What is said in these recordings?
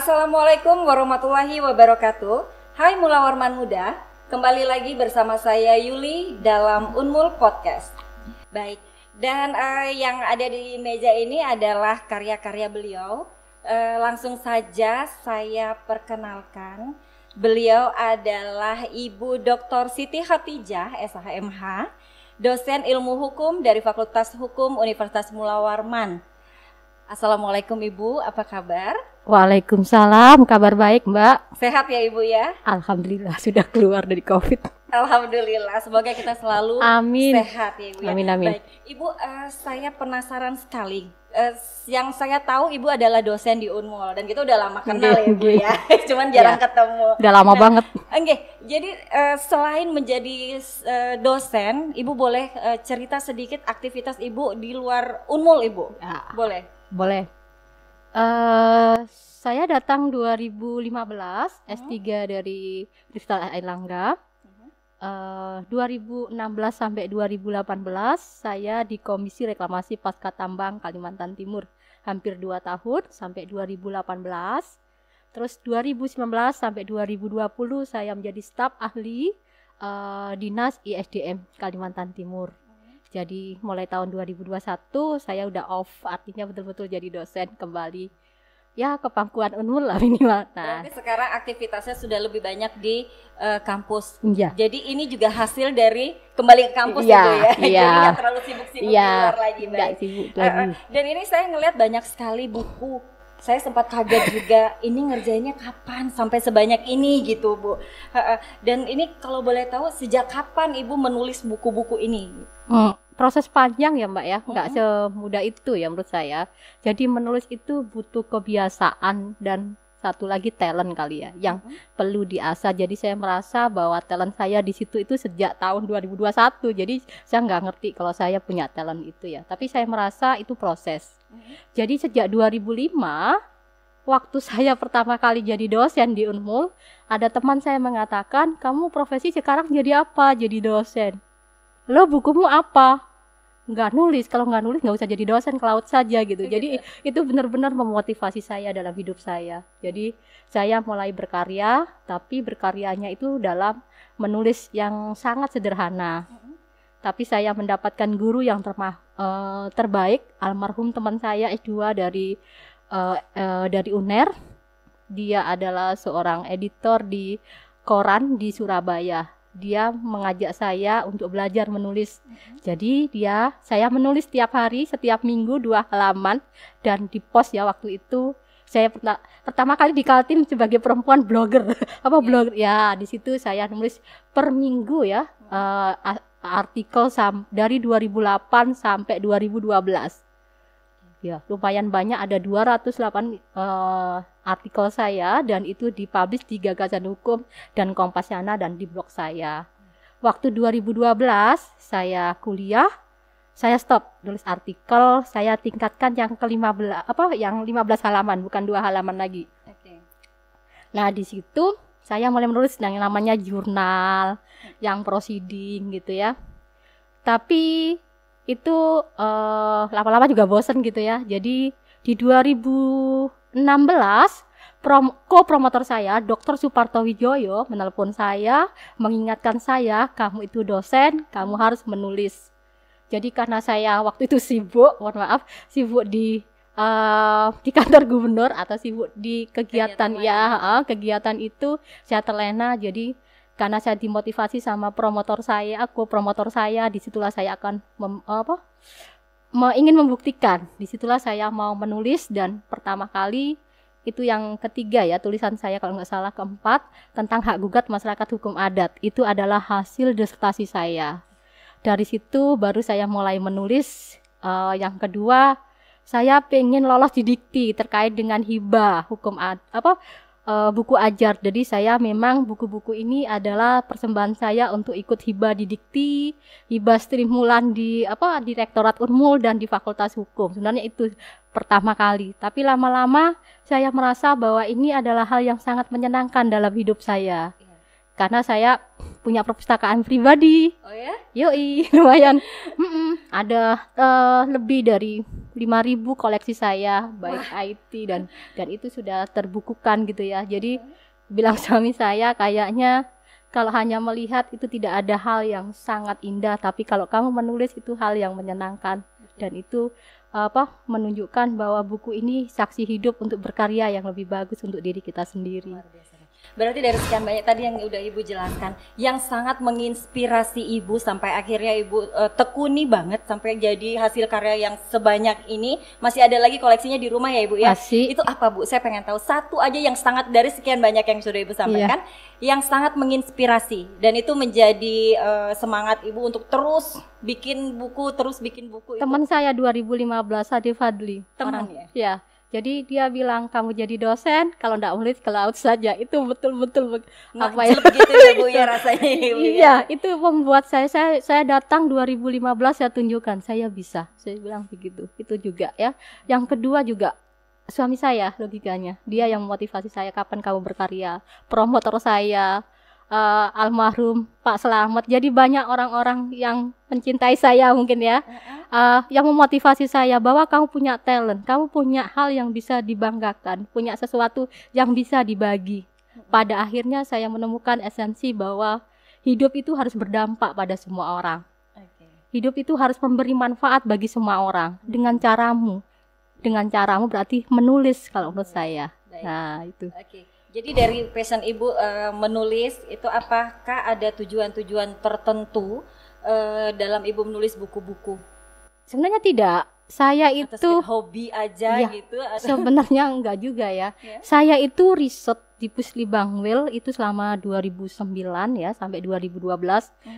Assalamualaikum warahmatullahi wabarakatuh. Hai Mulawarman Muda, kembali lagi bersama saya Yuli dalam Unmul Podcast. Baik, dan yang ada di meja ini adalah karya-karya beliau. Langsung saja saya perkenalkan. Beliau adalah Ibu Dr. Siti Khatijah, SHMH, dosen ilmu hukum dari Fakultas Hukum Universitas Mulawarman. Assalamualaikum Ibu, apa kabar? Waalaikumsalam, kabar baik Mbak. Sehat ya Ibu ya? Alhamdulillah sudah keluar dari COVID. Alhamdulillah, semoga kita selalu sehat ya Ibu ya. Amin, amin. Baik, Ibu saya penasaran sekali. Yang saya tahu Ibu adalah dosen di Unmul dan kita udah lama kenal ya Ibu ya. Cuman jarang ketemu. Udah lama banget. Jadi selain menjadi dosen, Ibu boleh cerita sedikit aktivitas Ibu di luar Unmul Ibu? Ya. Boleh. Saya datang 2015, S3 dari Universitas Airlangga. 2016 sampai 2018 saya di Komisi Reklamasi Pasca Tambang Kalimantan Timur hampir 2 tahun sampai 2018. Terus 2019 sampai 2020 saya menjadi staf ahli Dinas ISDM Kalimantan Timur. Jadi mulai tahun 2021 saya udah off, artinya betul-betul jadi dosen kembali. Ya ke pangkuan Unmul lah minimal. Nah, berarti sekarang aktivitasnya sudah lebih banyak di kampus. Ya. Jadi ini juga hasil dari kembali ke kampus ya, Ibu ya. Iya. Jadi nggak terlalu sibuk-sibuk di luar lagi. Sibuk lagi. Dan ini saya ngelihat banyak sekali buku. Saya sempat kaget juga, ini ngerjainnya kapan sampai sebanyak ini gitu Bu. Dan ini kalau boleh tahu sejak kapan Ibu menulis buku-buku ini? Proses panjang ya Mbak ya, nggak semudah itu ya menurut saya. Jadi menulis itu butuh kebiasaan dan satu lagi talent kali ya, yang perlu diasah. Jadi saya merasa bahwa talent saya di situ itu sejak tahun 2021. Jadi saya nggak ngerti kalau saya punya talent itu ya. Tapi saya merasa itu proses. Jadi sejak 2005, waktu saya pertama kali jadi dosen di Unmul, ada teman saya mengatakan, kamu profesi sekarang jadi apa? Jadi dosen. Lo bukumu apa? Nggak nulis, kalau nggak nulis nggak usah jadi dosen, ke laut saja gitu. Jadi itu benar-benar memotivasi saya dalam hidup saya. Jadi saya mulai berkarya, tapi berkaryanya itu dalam menulis yang sangat sederhana. Tapi saya mendapatkan guru yang terbaik, almarhum teman saya S2 dari UNER. Dia adalah seorang editor di koran di Surabaya. Dia mengajak saya untuk belajar menulis. Jadi saya menulis setiap hari, setiap minggu 2 halaman dan di post ya waktu itu. Saya pertama kali di Kaltim sebagai perempuan blogger. Blogger ya, di situ saya nulis per minggu ya, artikel dari 2008 sampai 2012. Ya, lumayan banyak, ada 208 artikel saya dan itu dipublish di Gagasan Hukum dan Kompasiana dan di blog saya. Waktu 2012 saya kuliah, saya stop nulis artikel, saya tingkatkan yang yang 15 halaman, bukan 2 halaman lagi. Nah, di situ saya mulai menulis yang namanya jurnal, yang proceeding gitu ya. Tapi itu lama-lama juga bosen gitu ya. Jadi di 2016 ko-promotor saya Dr. Suparto Wijoyo menelpon saya, mengingatkan saya, kamu itu dosen, kamu harus menulis. Jadi karena saya waktu itu sibuk di kantor gubernur atau sibuk di kegiatan kegiatan itu saya terlena. Jadi karena saya dimotivasi sama promotor saya, disitulah saya akan ingin membuktikan. Disitulah saya mau menulis dan pertama kali itu yang ketiga ya, tulisan saya kalau nggak salah keempat tentang hak gugat masyarakat hukum adat. Itu adalah hasil disertasi saya. Dari situ baru saya mulai menulis. Yang kedua, saya pengen lolos di dikti terkait dengan hibah buku ajar. Jadi saya memang buku-buku ini adalah persembahan saya untuk ikut hibah di dikti, hibah stimulan di Rektorat Unmul dan di Fakultas Hukum. Sebenarnya itu pertama kali. Tapi lama-lama saya merasa bahwa ini adalah hal yang sangat menyenangkan dalam hidup saya. Karena saya punya perpustakaan pribadi. Oh ya? Yoi, lumayan. Ada lebih dari 5.000 koleksi saya, baik IT dan itu sudah terbukukan gitu ya. Jadi bilang suami saya, kayaknya kalau hanya melihat itu tidak ada hal yang sangat indah, tapi kalau kamu menulis itu hal yang menyenangkan, dan itu menunjukkan bahwa buku ini saksi hidup untuk berkarya yang lebih bagus untuk diri kita sendiri. Berarti dari sekian banyak tadi yang udah Ibu jelaskan, yang sangat menginspirasi Ibu sampai akhirnya Ibu tekuni banget sampai jadi hasil karya yang sebanyak ini. Masih ada lagi koleksinya di rumah ya Ibu ya? Masih. Itu apa Bu? Saya pengen tahu satu aja yang sangat dari sekian banyak yang sudah Ibu sampaikan, yang sangat menginspirasi dan itu menjadi semangat Ibu untuk terus bikin buku, Teman saya 2015, Ade Fadli. Teman ya? Ya. Jadi dia bilang, kamu jadi dosen, kalau enggak menulis ke laut saja. Itu betul-betul apa ya gitu ya Bu ya rasanya Ibu. Iya, itu membuat saya datang 2015, saya tunjukkan saya bisa. Saya bilang begitu. Itu juga ya. Yang kedua juga suami saya, logikanya. Dia yang memotivasi saya, kapan kamu berkarya. Promotor saya almarhum Pak Slamet. Jadi banyak orang-orang yang mencintai saya mungkin ya, yang memotivasi saya bahwa kamu punya talent, kamu punya hal yang bisa dibanggakan, punya sesuatu yang bisa dibagi. Pada akhirnya saya menemukan esensi bahwa hidup itu harus berdampak pada semua orang. Hidup itu harus memberi manfaat bagi semua orang dengan caramu. Dengan caramu berarti menulis kalau menurut saya. Nah itu. Jadi dari passion Ibu menulis itu, apakah ada tujuan-tujuan tertentu dalam Ibu menulis buku-buku? Sebenarnya tidak. Saya itu hobi aja ya, gitu. Sebenarnya enggak juga ya. Saya itu riset di Pusli Bangwil itu selama 2009 ya sampai 2012.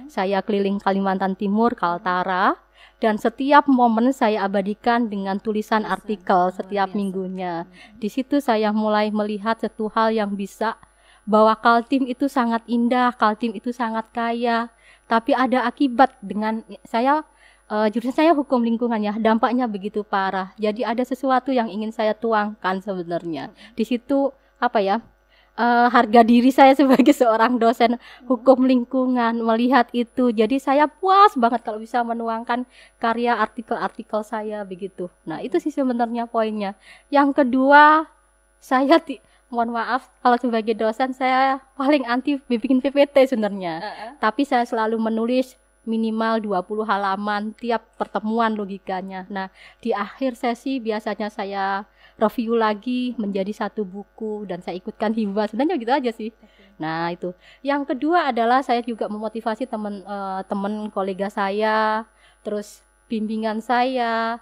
Saya keliling Kalimantan Timur, Kaltara. Dan setiap momen saya abadikan dengan tulisan artikel setiap minggunya. Di situ saya mulai melihat satu hal yang bisa, bahwa Kaltim itu sangat indah, Kaltim itu sangat kaya, tapi ada akibat dengan saya, jurusan saya hukum lingkungan ya, dampaknya begitu parah. Jadi ada sesuatu yang ingin saya tuangkan sebenarnya. Di situ harga diri saya sebagai seorang dosen hukum lingkungan, melihat itu. Jadi saya puas banget kalau bisa menuangkan karya artikel-artikel saya begitu. Nah itu sih sebenarnya poinnya. Yang kedua, saya mohon maaf kalau sebagai dosen saya paling anti bikin PPT sebenarnya. Tapi saya selalu menulis minimal 20 halaman tiap pertemuan logikanya. Nah di akhir sesi biasanya saya review lagi menjadi satu buku dan saya ikutkan hibah. Sebenarnya gitu aja sih. Nah itu. Yang kedua adalah saya juga memotivasi teman kolega saya, terus bimbingan saya,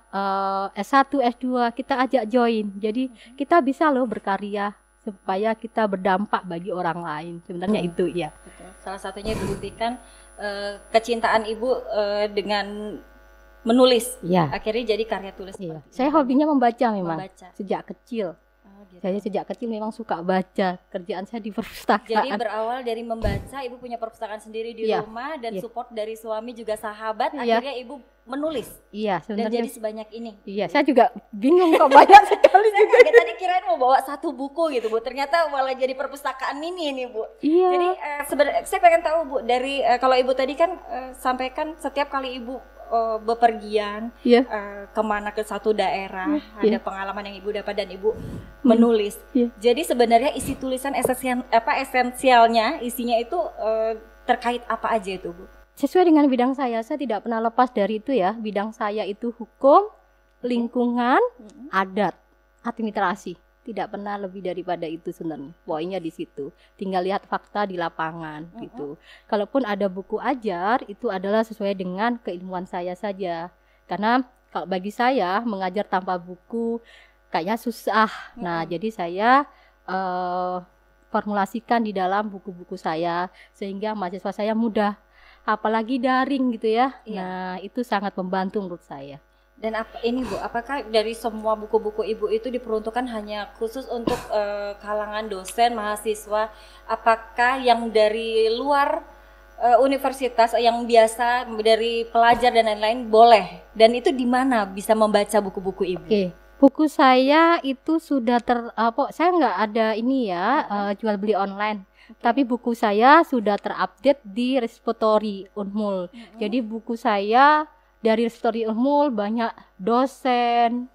S1, S2 kita ajak join. Jadi kita bisa loh berkarya supaya kita berdampak bagi orang lain. Sebenarnya itu ya. Salah satunya dibuktikan kecintaan Ibu dengan menulis, akhirnya jadi karya tulis. Saya hobinya membaca memang sejak kecil. Saya sejak kecil memang suka baca. Kerjaan saya di perpustakaan. Jadi berawal dari membaca, Ibu punya perpustakaan sendiri di rumah dan support dari suami juga sahabat. Akhirnya Ibu menulis. Sebenarnya. Dan jadi sebanyak ini. Saya juga bingung kok banyak sekali juga. Tadi kirain mau bawa satu buku gitu Bu, ternyata malah jadi perpustakaan mini ini Bu. Jadi sebenarnya saya pengen tahu Bu, dari kalau Ibu tadi kan sampaikan setiap kali Ibu bepergian kemana ke satu daerah, ada pengalaman yang Ibu dapat dan Ibu menulis. Jadi sebenarnya isi tulisan esensialnya, isinya itu terkait apa aja itu Bu? Sesuai dengan bidang saya tidak pernah lepas dari itu ya. Bidang saya itu hukum, lingkungan, adat, administrasi. Tidak pernah lebih daripada itu sebenarnya. Poinnya di situ. Tinggal lihat fakta di lapangan gitu. Kalaupun ada buku ajar, itu adalah sesuai dengan keilmuan saya saja. Karena kalau bagi saya mengajar tanpa buku kayaknya susah. Nah, jadi saya formulasikan di dalam buku-buku saya sehingga mahasiswa saya mudah. Apalagi daring gitu ya. Nah, itu sangat membantu menurut saya. Dan ini Bu, apakah dari semua buku-buku Ibu itu diperuntukkan hanya khusus untuk kalangan dosen, mahasiswa? Apakah yang dari luar universitas, yang biasa dari pelajar dan lain-lain boleh? Dan itu di mana bisa membaca buku-buku Ibu? Buku saya itu sudah saya nggak ada ini ya, jual beli online. Tapi buku saya sudah terupdate di repository Unmul. Jadi buku saya dari Story Unmul banyak dosen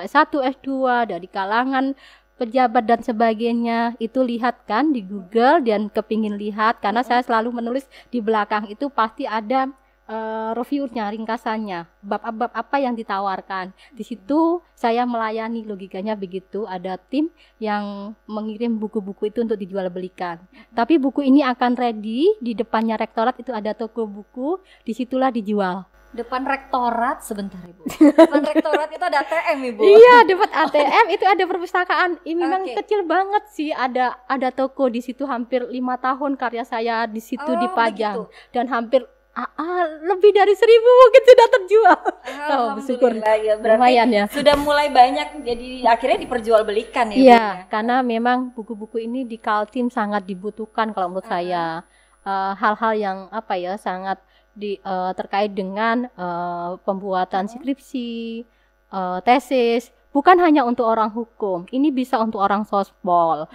S1, S2 dari kalangan pejabat dan sebagainya itu lihat kan di Google dan kepingin lihat karena saya selalu menulis di belakang itu pasti ada reviewnya, ringkasannya, bab-bab apa yang ditawarkan. Di situ saya melayani, logikanya begitu. Ada tim yang mengirim buku-buku itu untuk dijual belikan. Tapi buku ini akan ready di depannya rektorat itu ada toko buku, disitulah dijual. Depan rektorat sebentar Ibu. Depan rektorat itu ada ATM Ibu. Iya, depan ATM itu ada perpustakaan. Ini memang kecil banget sih. Ada toko di situ hampir 5 tahun karya saya di situ dipajang dan hampir lebih dari 1.000 mungkin sudah terjual. Bersyukur ya, lumayan ya. Sudah mulai banyak jadi akhirnya diperjualbelikan ya. Iya, karena memang buku-buku ini di Kaltim sangat dibutuhkan kalau menurut saya. Hal-hal yang sangat terkait dengan pembuatan skripsi, tesis, bukan hanya untuk orang hukum. Ini bisa untuk orang sospol.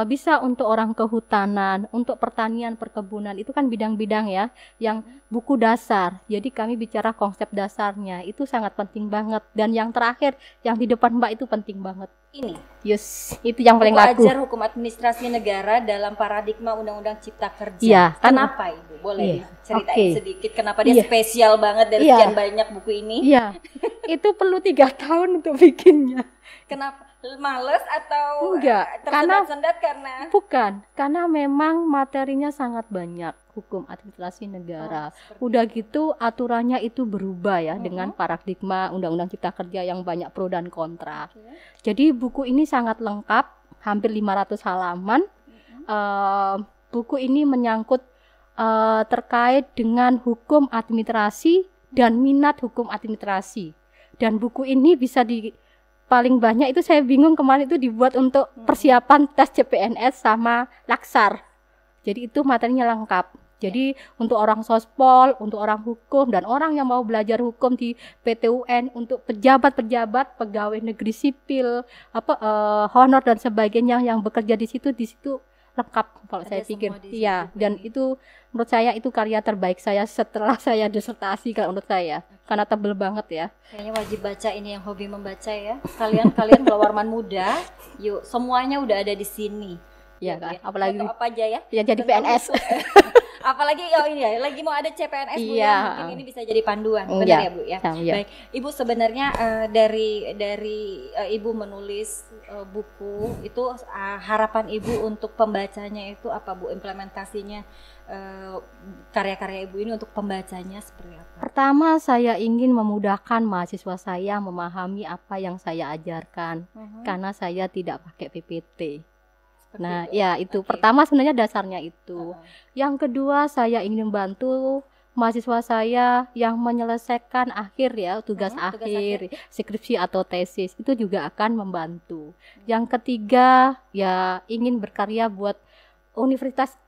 Bisa untuk orang kehutanan, untuk pertanian, perkebunan, itu kan bidang-bidang ya, yang buku dasar. Jadi kami bicara konsep dasarnya, itu sangat penting banget. Dan yang terakhir, yang di depan Mbak itu penting banget. Ini? Yes, itu yang paling laku. Ajar Hukum Administrasi Negara dalam paradigma Undang-Undang Cipta Kerja. Ya, kenapa Ibu? Boleh ceritain sedikit kenapa dia spesial banget dari sekian banyak buku ini? Iya, itu perlu 3 tahun untuk bikinnya. Kenapa? Males atau enggak, tersendat-sendat karena bukan, karena memang materinya sangat banyak hukum administrasi negara. Udah gitu aturannya itu berubah ya dengan paradigma Undang-Undang Cipta Kerja yang banyak pro dan kontra. Jadi buku ini sangat lengkap, hampir 500 halaman. Buku ini menyangkut terkait dengan hukum administrasi dan minat hukum administrasi. Dan buku ini bisa paling banyak itu saya bingung kemarin itu dibuat untuk persiapan tes CPNS sama Laksar. Jadi itu materinya lengkap. Jadi untuk orang sospol, untuk orang hukum dan orang yang mau belajar hukum di PTUN, untuk pejabat-pejabat, pegawai negeri sipil, honor dan sebagainya yang bekerja di situ lengkap kalau saya pikir. Iya, dan itu menurut saya itu karya terbaik saya setelah saya disertasi kalau menurut saya. Karena tebel banget ya. Kayaknya wajib baca ini yang hobi membaca ya. Kalian Mulawarman muda, yuk semuanya udah ada di sini. Iya kan? Apalagi apa aja ya? Ya jadi PNS. Apalagi ini ya, lagi mau ada CPNS Bu ya, mungkin ini bisa jadi panduan. Benar ya Bu ya? Baik, Ibu sebenarnya dari Ibu menulis buku itu harapan Ibu untuk pembacanya itu apa Bu? Implementasinya karya-karya Ibu ini untuk pembacanya seperti apa? Pertama, saya ingin memudahkan mahasiswa saya memahami apa yang saya ajarkan karena saya tidak pakai PPT. Nah, ya itu pertama sebenarnya dasarnya itu. Yang kedua, saya ingin membantu mahasiswa saya yang menyelesaikan tugas akhir, skripsi atau tesis, itu juga akan membantu. Yang ketiga, ya ingin berkarya buat universitas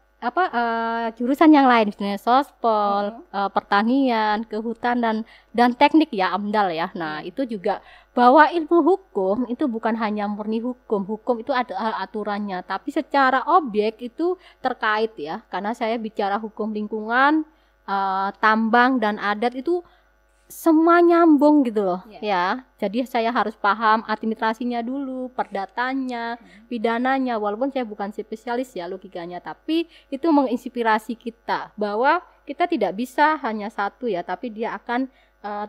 jurusan yang lain, misalnya sospol, pertanian, kehutanan dan teknik ya, AMDAL ya. Nah, itu juga bahwa ilmu hukum itu bukan hanya murni hukum itu ada aturannya, tapi secara objek itu terkait ya, karena saya bicara hukum lingkungan, tambang dan adat itu semua nyambung gitu loh ya. Jadi saya harus paham administrasinya dulu, perdatanya, pidananya, walaupun saya bukan spesialis ya logikanya, tapi itu menginspirasi kita bahwa kita tidak bisa hanya satu ya, tapi dia akan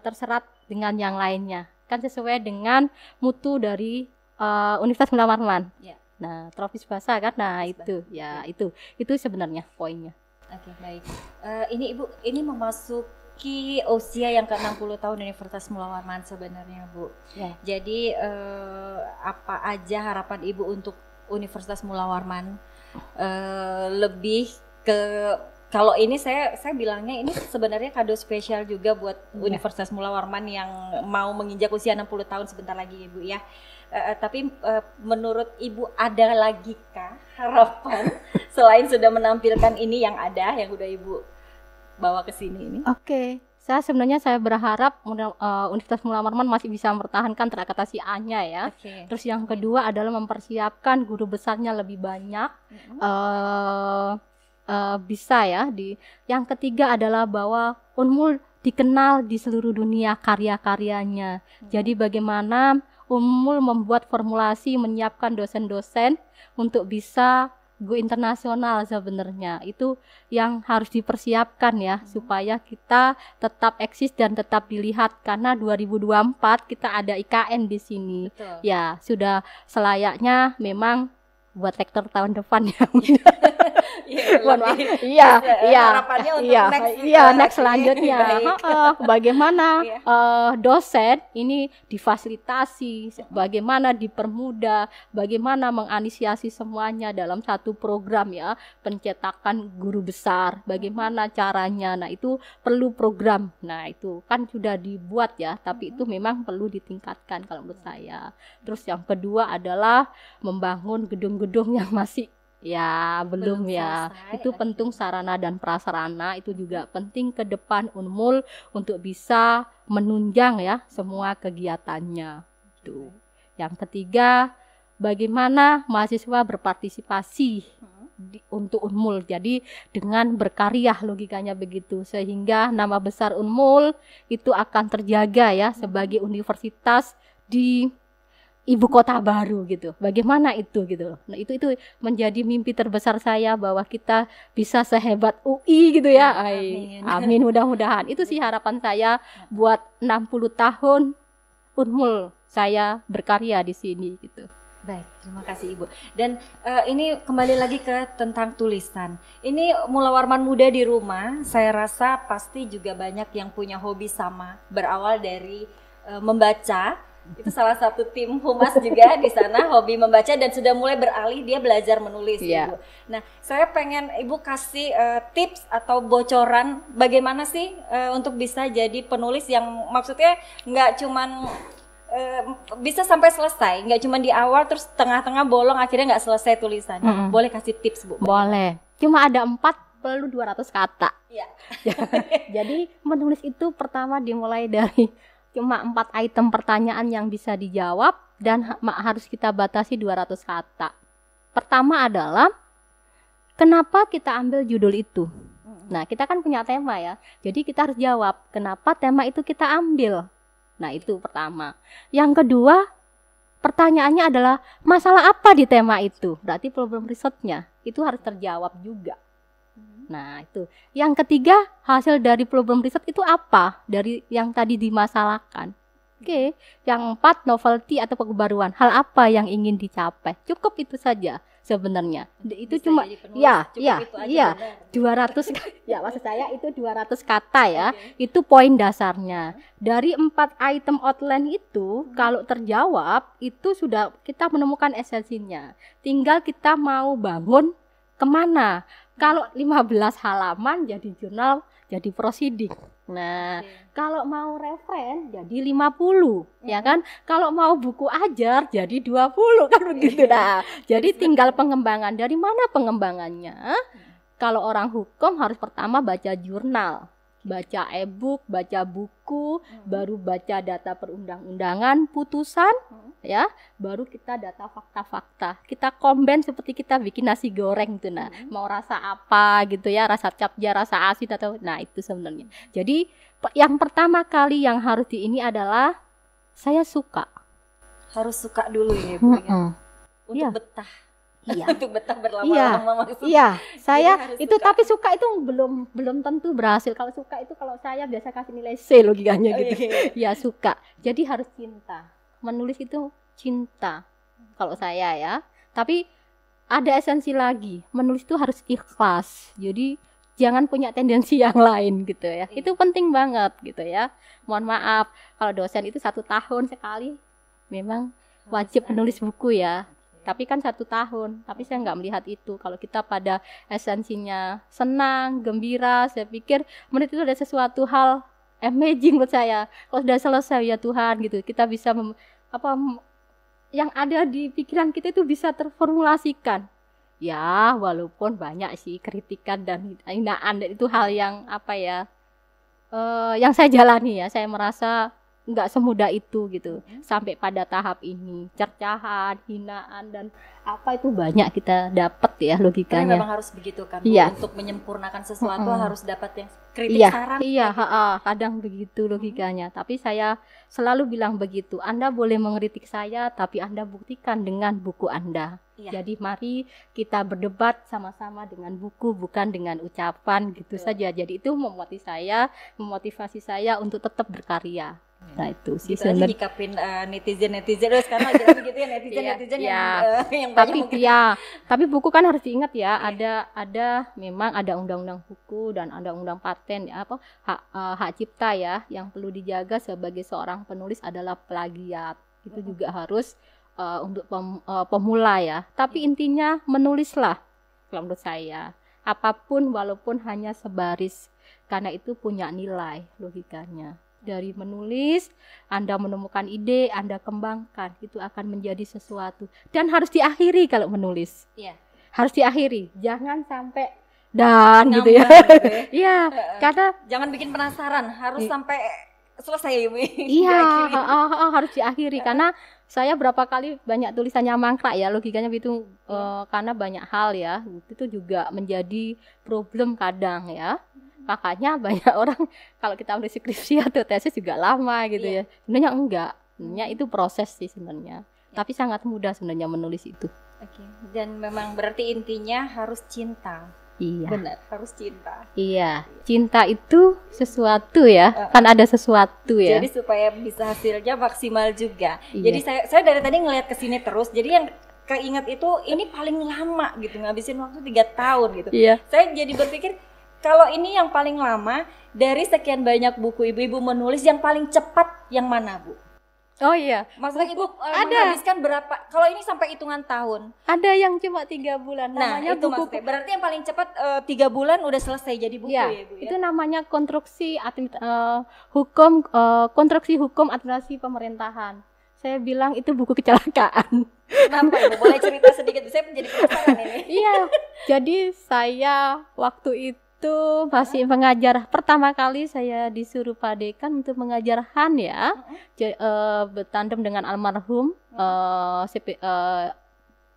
terserat dengan yang lainnya, kan sesuai dengan mutu dari Universitas Mulawarman. Nah, Tropis Bahasa kan, nah itu ya itu sebenarnya poinnya. Oke, baik. Ini Ibu, ini memasuki usia yang ke-60 tahun Universitas Mulawarman sebenarnya Bu. Jadi apa aja harapan Ibu untuk Universitas Mulawarman? Lebih ke, kalau ini saya bilangnya ini sebenarnya kado spesial juga buat Universitas Mulawarman yang mau menginjak usia 60 tahun sebentar lagi Ibu ya. Tapi menurut Ibu ada lagi kah harapan selain sudah menampilkan ini yang udah Ibu bawa ke sini ini? Oke. Saya berharap Universitas Mulawarman masih bisa mempertahankan terakatasi A-nya ya. Terus yang kedua adalah mempersiapkan guru besarnya lebih banyak. Bisa ya. Yang ketiga adalah bahwa Unmul dikenal di seluruh dunia karya-karyanya. Jadi bagaimana Unmul membuat formulasi, menyiapkan dosen-dosen untuk bisa go internasional sebenarnya. Itu yang harus dipersiapkan ya, supaya kita tetap eksis dan tetap dilihat, karena 2024 kita ada IKN di sini. Betul. Ya, sudah selayaknya memang buat rektor tahun depan ya. Iya, Mohon maaf. lebih- Iya, iya. harapannya untuk Iya, next iya, lagi. next selanjutnya. Baik. Bagaimana Iya. dosen ini difasilitasi, bagaimana dipermudah, bagaimana menginisiasi semuanya dalam satu program ya, pencetakan guru besar, bagaimana caranya. Nah, itu perlu program. Nah, itu kan sudah dibuat ya, tapi itu memang perlu ditingkatkan kalau menurut saya. Terus yang kedua adalah membangun gedung-gedung yang masih ya belum ya. selesai. Itu penting, sarana dan prasarana itu juga penting ke depan Unmul untuk bisa menunjang ya semua kegiatannya. Itu. Yang ketiga, bagaimana mahasiswa berpartisipasi untuk Unmul. Jadi dengan berkarya, logikanya begitu, sehingga nama besar Unmul itu akan terjaga ya sebagai universitas di ibu kota baru gitu. Bagaimana itu gitu loh. Nah, itu menjadi mimpi terbesar saya, bahwa kita bisa sehebat UI gitu ya. Amin. Amin, mudah-mudahan. Itu sih harapan saya buat 60 tahun Unmul saya berkarya di sini gitu. Baik, terima kasih Ibu. Dan ini kembali lagi ke tentang tulisan. Ini mulawarman muda di rumah, saya rasa pasti juga banyak yang punya hobi sama. Berawal dari membaca. Itu salah satu tim humas juga di sana, hobi membaca, dan sudah mulai beralih dia belajar menulis. Iya. Ibu. Nah, saya pengen Ibu kasih tips atau bocoran bagaimana sih untuk bisa jadi penulis yang maksudnya nggak cuman bisa sampai selesai, nggak cuman di awal terus tengah-tengah bolong akhirnya nggak selesai tulisannya. Boleh kasih tips Bu? Boleh. Cuma ada 4 perlu 200 kata. Iya. Jadi menulis itu pertama dimulai dari cuma 4 item pertanyaan yang bisa dijawab dan harus kita batasi 200 kata. Pertama adalah kenapa kita ambil judul itu. Nah, kita kan punya tema ya. Jadi kita harus jawab kenapa tema itu kita ambil. Nah, itu pertama. Yang kedua, pertanyaannya adalah masalah apa di tema itu. Berarti problem risetnya itu harus terjawab juga. Nah, itu. Yang ketiga, hasil dari problem riset itu apa? Dari yang tadi dimasalahkan. Oke. Yang 4, novelty atau kebaruan. Hal apa yang ingin dicapai? Cukup itu saja sebenarnya. Itu Bisa cuma jadi penulis, ya, cukup ya, itu aja, iya. benar. 200 ya, maksud saya itu 200 kata ya. Itu poin dasarnya. Dari 4 item outline itu kalau terjawab itu sudah kita menemukan esensinya. Tinggal kita mau bangun kemana. Kalau 15 halaman jadi jurnal, jadi proceeding. Nah, kalau mau referen jadi 50, ya kan? Kalau mau buku ajar jadi 20 kan begitu. Nah, jadi tinggal pengembangan. Dari mana pengembangannya? Kalau orang hukum harus pertama baca jurnal, baca e-book, baca buku, baru baca data perundang-undangan, putusan, ya, baru kita data fakta-fakta. Kita combine seperti kita bikin nasi goreng tuh. Nah, mau rasa apa gitu ya, rasa capja, rasa asin atau, nah itu sebenarnya. Jadi yang pertama kali yang harus ini adalah saya suka. Harus suka dulu ya Bu ya. Untuk Iya. betah. Iya. Untuk betah berlama-lama maksudnya. Iya, saya harus itu suka. tapi suka itu belum tentu berhasil. Kalau suka itu kalau saya biasa kasih nilai C logikanya Oh, gitu. iya. Ya suka. Jadi harus cinta. Menulis itu cinta. Kalau saya ya. Tapi ada esensi lagi. Menulis itu harus ikhlas. Jadi jangan punya tendensi yang lain gitu ya. Itu penting banget gitu ya. Mohon maaf kalau dosen itu 1 tahun sekali memang wajib menulis buku ya. Tapi kan 1 tahun, tapi saya nggak melihat itu. Kalau kita pada esensinya senang, gembira, saya pikir menurut itu ada sesuatu hal amazing buat saya. Kalau sudah selesai ya Tuhan gitu, kita bisa yang ada di pikiran kita itu bisa terformulasikan. Ya, walaupun banyak sih kritikan dan hinaan, itu hal yang yang saya jalani ya. Saya merasa nggak semudah itu gitu. Sampai pada tahap ini, cercahan, hinaan dan apa itu banyak kita dapat ya Tapi logikanya. memang harus begitu kan Bu, Iya. untuk menyempurnakan sesuatu harus dapat yang kritik Iya, saran. iya, kayak gitu. kadang begitu logikanya. Tapi saya selalu bilang begitu. Anda boleh mengkritik saya, tapi Anda buktikan dengan buku Anda. Iya. Jadi mari kita berdebat sama-sama dengan buku, bukan dengan ucapan gitu saja. Jadi itu memotivasi saya untuk tetap berkarya. Nah itu sih Gitu aja sebenarnya. nyikapin netizen sekarang lagi rame gitu ya, netizen yang Tapi banyak mungkin. tapi buku kan harus diingat ya, ada memang ada undang-undang buku dan ada undang paten ya, hak cipta ya, yang perlu dijaga sebagai seorang penulis adalah plagiat. Itu juga harus untuk pemula ya. Tapi intinya menulislah kalau menurut saya. Apapun walaupun hanya sebaris, karena itu punya nilai logikanya. Dari menulis, Anda menemukan ide, Anda kembangkan, itu akan menjadi sesuatu. Dan harus diakhiri kalau menulis. Iya. Harus diakhiri, jangan sampai dan gitu ya. Ngambang gitu ya. Iya, karena Jangan bikin penasaran, harus sampai selesai Bu. iya, Diakhiri. harus diakhiri karena saya berapa kali banyak tulisannya mangkrak ya, logikanya begitu karena banyak hal ya, itu juga menjadi problem kadang ya. Makanya banyak orang kalau kita nulis skripsi atau tesis juga lama gitu ya. Sebenarnya enggak. Sebenarnya itu proses sih sebenarnya. Tapi sangat mudah sebenarnya menulis itu. Oke. Dan memang berarti intinya harus cinta. Iya. Benar, harus cinta. Iya. Cinta itu sesuatu ya. Kan ada sesuatu ya. Jadi supaya bisa hasilnya maksimal juga. Iya. Jadi saya dari tadi ngelihat ke sini terus. Jadi yang keinget itu ini paling lama gitu, ngabisin waktu 3 tahun gitu. Iya. Saya jadi berpikir kalau ini yang paling lama dari sekian banyak buku ibu-ibu menulis, yang paling cepat yang mana Bu? Oh iya. Maksudnya Ibu ada. menghabiskan berapa? Kalau ini sampai hitungan tahun. Ada yang cuma 3 bulan. Nah, Namanya itu maksudnya. Berarti yang paling cepat 3 bulan udah selesai jadi buku ya, Bu ya. Itu namanya konstruksi hukum administrasi pemerintahan. Saya bilang itu buku kecelakaan. Kenapa Ibu? Boleh cerita sedikit? Saya menjadi penasaran ini. Iya. Jadi saya waktu itu masih mengajar, pertama kali saya disuruh Pak Dekan untuk mengajar Han ya. Bertandem dengan almarhum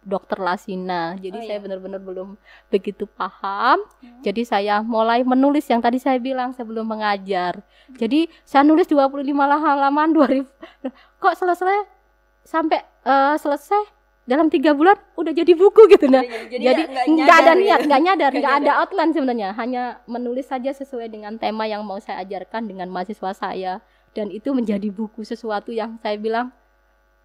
Dokter Lasina. Jadi saya benar-benar belum begitu paham. Jadi saya mulai menulis yang tadi saya bilang sebelum mengajar. Jadi saya nulis 25 halaman 2000. Kok selesai dalam 3 bulan udah jadi buku gitu nah. Jadi nggak ada niat, nggak nyadar, nggak ada outline sebenarnya. Hanya menulis saja sesuai dengan tema yang mau saya ajarkan dengan mahasiswa saya. Dan itu menjadi buku, sesuatu yang saya bilang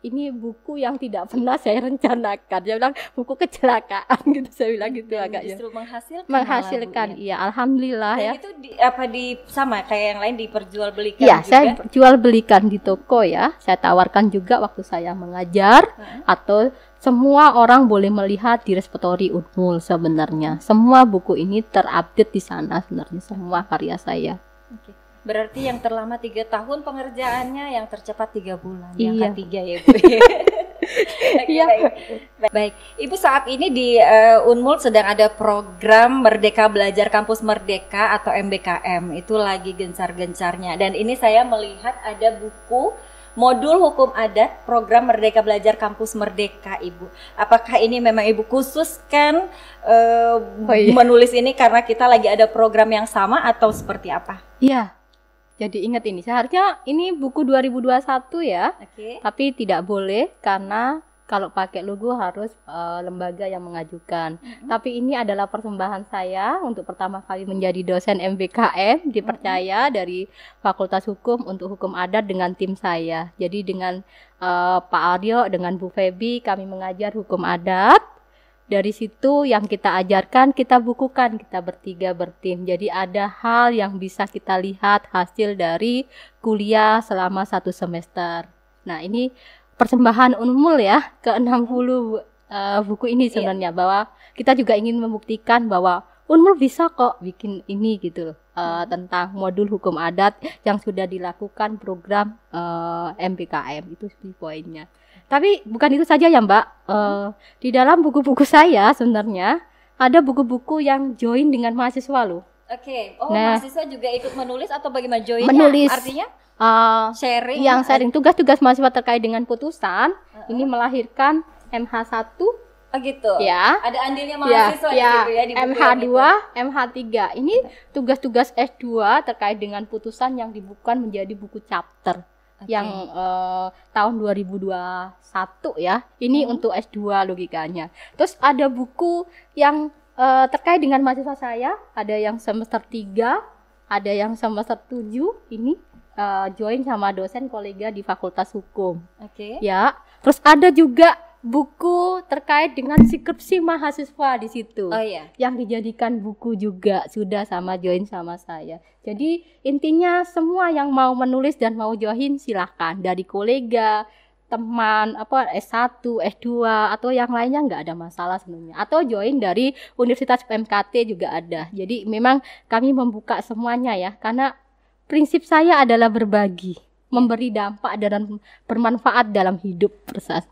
ini buku yang tidak pernah saya rencanakan. Dia bilang buku kecelakaan gitu, saya bilang gitu agaknya. Justru Menghasilkan, iya, alhamdulillah ya. Itu sama kayak yang lain diperjualbelikan Iya, juga? saya jual belikan di toko ya. Saya tawarkan juga waktu saya mengajar atau semua orang boleh melihat di repository Unmul sebenarnya. Semua buku ini terupdate di sana sebenarnya, semua karya saya. Oke. Berarti yang terlama 3 tahun pengerjaannya, yang tercepat 3 bulan. Iya. Yang ketiga ya Bu. Iya. Baik. Ibu saat ini di Unmul sedang ada program Merdeka Belajar Kampus Merdeka atau MBKM. Itu lagi gencar-gencarnya. Dan ini saya melihat ada buku modul hukum adat program Merdeka Belajar Kampus Merdeka Ibu. Apakah ini memang Ibu khususkan menulis ini karena kita lagi ada program yang sama atau seperti apa? Iya. Jadi ingat ini, seharusnya ini buku 2021 ya. Oke. Tapi tidak boleh karena kalau pakai logo harus lembaga yang mengajukan. Tapi ini adalah persembahan saya untuk pertama kali menjadi dosen MBKM, dipercaya dari Fakultas Hukum untuk hukum adat dengan tim saya. Jadi dengan Pak Aryo, dengan Bu Febi kami mengajar hukum adat. Dari situ yang kita ajarkan kita bukukan, kita bertim. Jadi ada hal yang bisa kita lihat hasil dari kuliah selama 1 semester. Nah ini persembahan Unmul ya ke 60 buku ini sebenarnya, bahwa kita juga ingin membuktikan bahwa Unmul bisa kok bikin ini gitu loh, tentang modul hukum adat yang sudah dilakukan program MBKM, itu poinnya. Tapi bukan itu saja ya Mbak, di dalam buku-buku saya sebenarnya ada buku-buku yang join dengan mahasiswa loh. Oke. Oh, Nah, mahasiswa juga ikut menulis atau bagaimana joinnya? menulis. Artinya sharing. Yang sharing tugas-tugas mahasiswa terkait dengan putusan ini melahirkan MH1 Oh gitu. ya. Ada andilnya mahasiswa di situ ya di buku MH2, yang itu. MH3. Ini tugas-tugas S2 terkait dengan putusan yang dibukukan menjadi buku chapter. Yang tahun 2021 ya. Ini untuk S2 logikanya. Terus ada buku yang terkait dengan mahasiswa saya, ada yang semester 3, ada yang semester 7. Ini join sama dosen kolega di Fakultas Hukum. Oke. Ya. Terus ada juga buku terkait dengan skripsi mahasiswa di situ. Oh iya. Yang dijadikan buku juga sudah sama join sama saya. Jadi intinya semua yang mau menulis dan mau join silakan, dari kolega, teman, S1, S2 atau yang lainnya nggak ada masalah sebenarnya. Atau join dari Universitas PMKT juga ada. Jadi memang kami membuka semuanya ya, karena prinsip saya adalah berbagi, memberi dampak dan bermanfaat dalam hidup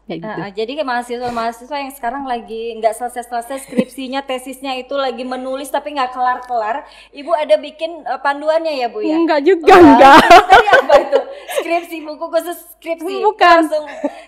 kayak gitu. Jadi kayak mahasiswa yang sekarang lagi nggak selesai skripsinya, tesisnya itu lagi menulis tapi nggak kelar-kelar, Ibu ada bikin panduannya ya Bu ya? Enggak juga, enggak. Tadi apa itu? Skripsi, buku khusus skripsi. Bukan. Langsung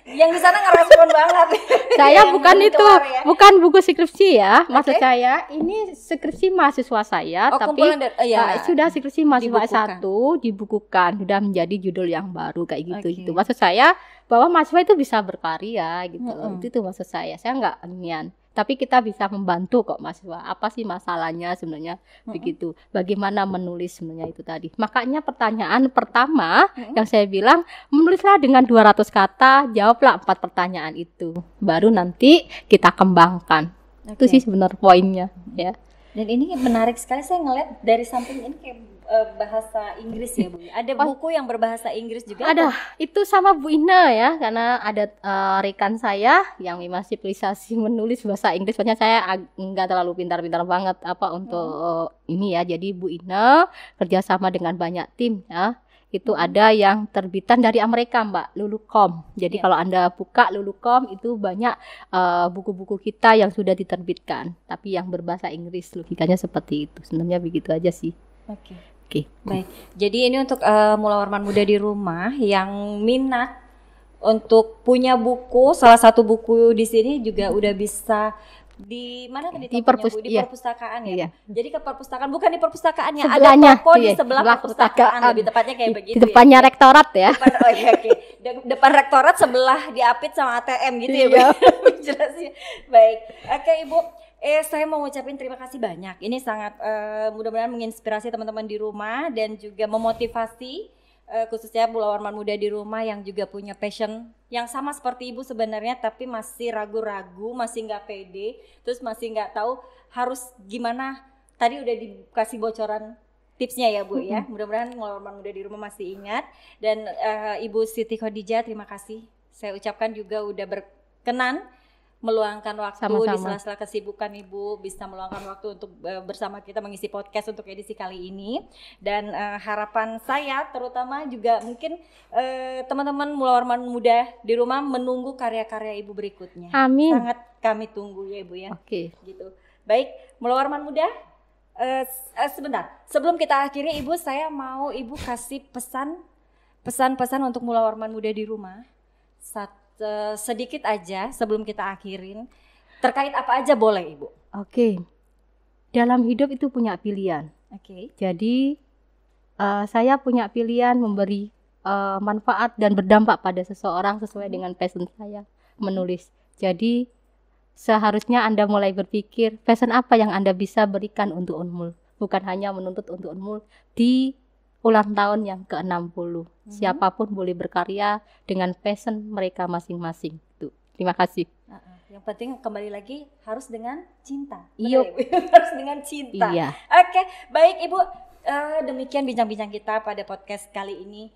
yang di sana ngerespon banget. Saya Yang bukan belum itu, kelar ya. bukan buku skripsi ya. Maksud Oke. saya ini skripsi mahasiswa saya, Oh, tapi kumpulan ya. sudah skripsi mahasiswa Dibukukan. S1 dibukukan, sudah menjadi judul yang baru kayak gitu. Oke. Gitu. Maksud saya bahwa mahasiswa itu bisa berkarya gitu. Itu maksud saya. Saya enggak nian. Tapi kita bisa membantu kok mahasiswa. Apa sih masalahnya sebenarnya begitu. Bagaimana menulis sebenarnya itu tadi. Makanya pertanyaan pertama yang saya bilang, menulislah dengan 200 kata, jawablah 4 pertanyaan itu. Baru nanti kita kembangkan. Itu Oke. sih sebenarnya poinnya ya. Dan ini menarik sekali, saya ngeliat dari samping ini kayak bahasa Inggris ya Bu. Ada buku yang berbahasa Inggris juga? Ada, itu sama Bu Ina ya, karena ada rekan saya yang memang sivilisasi menulis bahasa Inggris. Soalnya saya nggak terlalu pintar-pintar banget untuk ini ya. Jadi Bu Ina kerjasama dengan banyak tim ya. Itu ada yang terbitan dari Amerika Mbak, Lulucom. Jadi kalau Anda buka Lulucom itu banyak buku-buku kita yang sudah diterbitkan, tapi yang berbahasa Inggris. Logikanya seperti itu. Sebenarnya begitu aja sih. Oke. Oke. Baik, jadi ini untuk Mulawarman Muda di rumah yang minat untuk punya buku, salah satu buku di sini juga udah bisa di mana tadi Di tokonya, Bu? Di iya. perpustakaan ya. Iya. Jadi ke perpustakaan, bukan di perpustakaannya, Sebelahnya, ada toko di iya, sebelah sebelah perpustakaan, perpustakaan. lebih tepatnya kayak begitu. Di depannya ya. rektorat ya. Oh iya, oke. Depan rektorat sebelah diapit sama ATM gitu ya, Bu. Iya. Jelasnya. Baik. Oke, Ibu. Saya mau ngucapin terima kasih banyak. Ini sangat mudah-mudahan menginspirasi teman-teman di rumah dan juga memotivasi khususnya Mulawarman Muda di rumah yang juga punya passion yang sama seperti Ibu sebenarnya, tapi masih ragu-ragu, masih nggak pede, terus masih nggak tahu harus gimana. Tadi udah dikasih bocoran tipsnya ya Bu ya. Mudah-mudahan Mulawarman Muda di rumah masih ingat. Dan Ibu Siti Khadijah, terima kasih. Saya ucapkan juga udah berkenan meluangkan waktu di Sama-sama. sela-sela kesibukan Ibu, bisa meluangkan waktu untuk bersama kita mengisi podcast untuk edisi kali ini. Dan harapan saya terutama juga mungkin teman-teman Mulawarman Muda di rumah menunggu karya-karya Ibu berikutnya. Amin. Sangat kami tunggu ya Ibu ya. Oke. Gitu. Baik, Mulawarman Muda, sebentar. Sebelum kita akhiri Ibu, saya mau Ibu kasih pesan-pesan untuk Mulawarman Muda di rumah. Sedikit aja sebelum kita akhirin. Terkait apa aja boleh Ibu? Oke. Dalam hidup itu punya pilihan. Oke. Jadi saya punya pilihan memberi manfaat dan berdampak pada seseorang sesuai dengan passion saya menulis. Jadi seharusnya Anda mulai berpikir passion apa yang Anda bisa berikan untuk Unmul. Bukan hanya menuntut untuk Unmul di ulang tahun yang ke-60. Siapapun boleh berkarya dengan passion mereka masing-masing. Tuh. Terima kasih. Yang penting kembali lagi harus dengan cinta. Iya. Harus dengan cinta. Iya. Oke, baik Ibu. Demikian bincang-bincang kita pada podcast kali ini.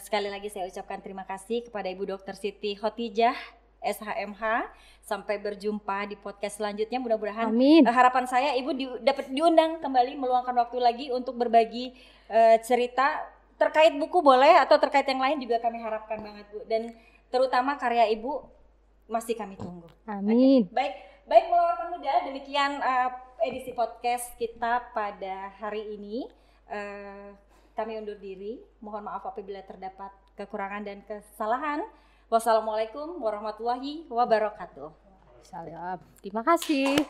Sekali lagi saya ucapkan terima kasih kepada Ibu Dr. Siti Khadijah, SHMH. Sampai berjumpa di podcast selanjutnya. Mudah-mudahan Amin. harapan saya Ibu dapat diundang kembali, meluangkan waktu lagi untuk berbagi cerita terkait buku boleh atau terkait yang lain juga kami harapkan banget Bu. Dan terutama karya Ibu masih kami tunggu. Amin. Baik Mulawarman Muda, demikian edisi podcast kita pada hari ini. Kami undur diri. Mohon maaf apabila terdapat kekurangan dan kesalahan. Wassalamualaikum warahmatullahi wabarakatuh. Salam. Terima kasih.